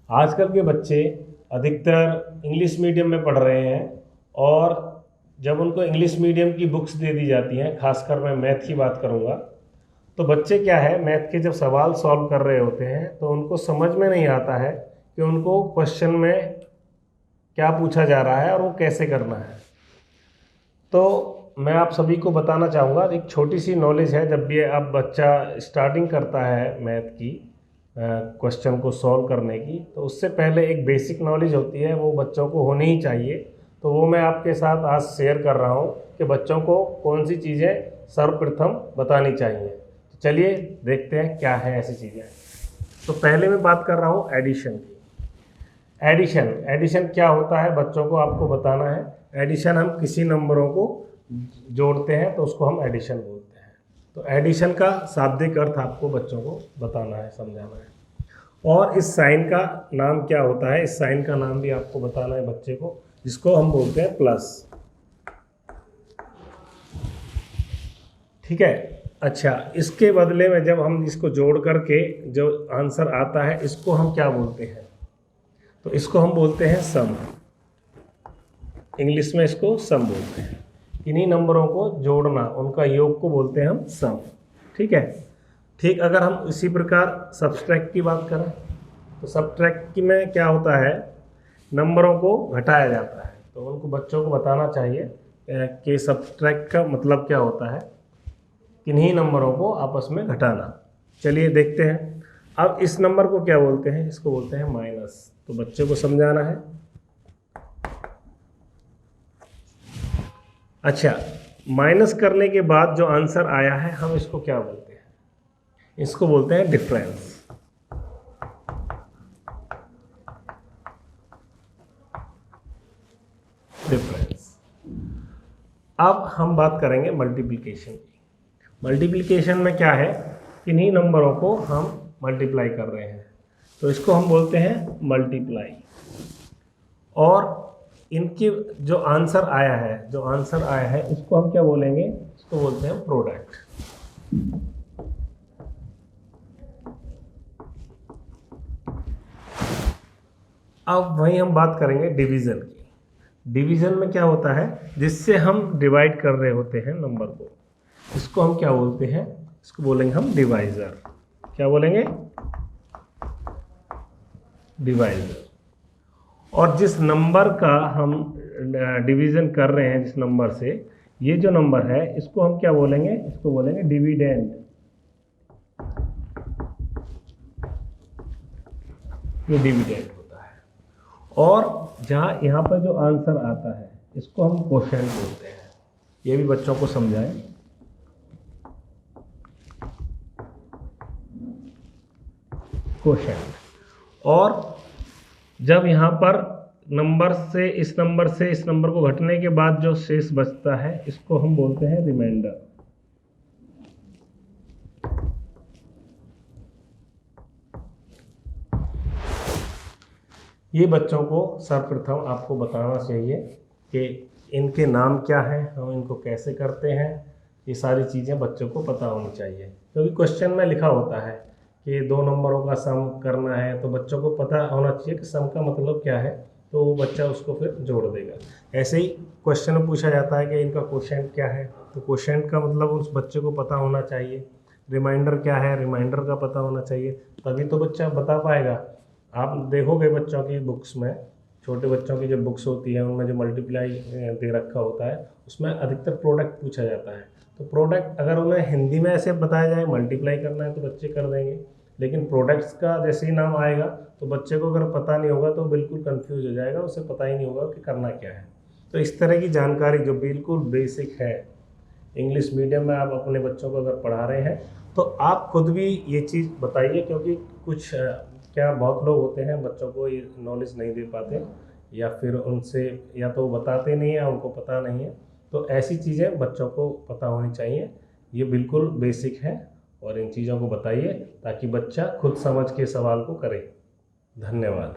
आजकल के बच्चे अधिकतर इंग्लिश मीडियम में पढ़ रहे हैं और जब उनको इंग्लिश मीडियम की बुक्स दे दी जाती हैं, खासकर मैं मैथ की बात करूँगा, तो बच्चे क्या है मैथ के जब सवाल सॉल्व कर रहे होते हैं तो उनको समझ में नहीं आता है कि उनको क्वेश्चन में क्या पूछा जा रहा है और वो कैसे करना है। तो मैं आप सभी को बताना चाहूँगा, एक छोटी सी नॉलेज है। जब भी आप बच्चा स्टार्टिंग करता है मैथ की क्वेश्चन को सॉल्व करने की, तो उससे पहले एक बेसिक नॉलेज होती है, वो बच्चों को होनी ही चाहिए। तो वो मैं आपके साथ आज शेयर कर रहा हूँ कि बच्चों को कौन सी चीज़ें सर्वप्रथम बतानी चाहिए। तो चलिए देखते हैं क्या है ऐसी चीज़ें। तो पहले मैं बात कर रहा हूँ एडिशन की। एडिशन क्या होता है बच्चों को आपको बताना है। एडिशन, हम किसी नंबरों को जोड़ते हैं तो उसको हम एडिशन बोलते हैं। तो एडिशन का शाब्दिक अर्थ आपको बच्चों को बताना है, समझाना है। और इस साइन का नाम क्या होता है, इस साइन का नाम भी आपको बताना है बच्चे को, जिसको हम बोलते हैं प्लस। ठीक है। अच्छा, इसके बदले में जब हम इसको जोड़ करके जो आंसर आता है, इसको हम क्या बोलते हैं? तो इसको हम बोलते हैं सम। इंग्लिश में इसको सम बोलते हैं। इन्हीं नंबरों को जोड़ना, उनका योग को बोलते हैं हम सम। ठीक है। ठीक, अगर हम इसी प्रकार सब्सट्रैक्ट की बात करें तो सब्सट्रैक्ट की में क्या होता है, नंबरों को घटाया जाता है। तो उनको बच्चों को बताना चाहिए कि सब्सट्रैक्ट का मतलब क्या होता है, किन्हीं नंबरों को आपस में घटाना। चलिए देखते हैं। अब इस नंबर को क्या बोलते हैं? इसको बोलते हैं माइनस। तो बच्चे को समझाना है। अच्छा, माइनस करने के बाद जो आंसर आया है, हम इसको क्या बोलते हैं? इसको बोलते हैं डिफरेंस। अब हम बात करेंगे मल्टीप्लिकेशन की। मल्टीप्लिकेशन में क्या है, किन्हीं नंबरों को हम मल्टीप्लाई कर रहे हैं, तो इसको हम बोलते हैं मल्टीप्लाई। और इनकी जो आंसर आया है इसको हम क्या बोलेंगे? इसको बोलते हैं प्रोडक्ट। अब वहीं हम बात करेंगे डिवीज़न की। डिवीज़न में क्या होता है, जिससे हम डिवाइड कर रहे होते हैं नंबर को, इसको हम क्या बोलते हैं? इसको बोलेंगे हम डिवाइज़र। क्या बोलेंगे? डिवाइज़र। और जिस नंबर का हम डिवीज़न कर रहे हैं, जिस नंबर से, ये जो नंबर है इसको हम क्या बोलेंगे? इसको बोलेंगे डिविडेंड। ये डिविडेंड होता है। और जहाँ यहाँ पर जो आंसर आता है इसको हम कोशेंट बोलते हैं। ये भी बच्चों को समझाएं। कोशेंट। और जब यहाँ पर नंबर से इस नंबर को घटने के बाद जो शेष बचता है, इसको हम बोलते हैं रिमाइंडर। ये बच्चों को सर्वप्रथम आपको बताना चाहिए कि इनके नाम क्या हैं, हम इनको कैसे करते हैं। ये सारी चीज़ें बच्चों को पता होनी चाहिए, क्योंकि क्वेश्चन में लिखा होता है कि दो नंबरों का सम करना है, तो बच्चों को पता होना चाहिए कि सम का मतलब क्या है, तो वो बच्चा उसको फिर जोड़ देगा। ऐसे ही क्वेश्चन में पूछा जाता है कि इनका कोशेंट क्या है, तो कोशेंट का मतलब उस बच्चे को पता होना चाहिए। रिमाइंडर क्या है, रिमाइंडर का पता होना चाहिए, तभी तो बच्चा बता पाएगा। आप देखोगे बच्चों की बुक्स में, छोटे बच्चों की जो बुक्स होती है उनमें जो मल्टीप्लाई दे रखा होता है, उसमें अधिकतर प्रोडक्ट पूछा जाता है। तो प्रोडक्ट अगर उन्हें हिंदी में ऐसे बताया जाए मल्टीप्लाई करना है तो बच्चे कर देंगे, लेकिन प्रोडक्ट्स का जैसे ही नाम आएगा तो बच्चे को अगर पता नहीं होगा तो बिल्कुल कंफ्यूज हो जाएगा, उसे पता ही नहीं होगा कि करना क्या है। तो इस तरह की जानकारी जो बिल्कुल बेसिक है, इंग्लिश मीडियम में आप अपने बच्चों को अगर पढ़ा रहे हैं तो आप खुद भी ये चीज़ बताइए, क्योंकि कुछ क्या बहुत लोग होते हैं बच्चों को ये नॉलेज नहीं दे पाते, या फिर उनसे या तो बताते नहीं है, उनको पता नहीं है। तो ऐसी चीज़ें बच्चों को पता होनी चाहिए। ये बिल्कुल बेसिक है और इन चीज़ों को बताइए ताकि बच्चा खुद समझ के सवाल को करे। धन्यवाद।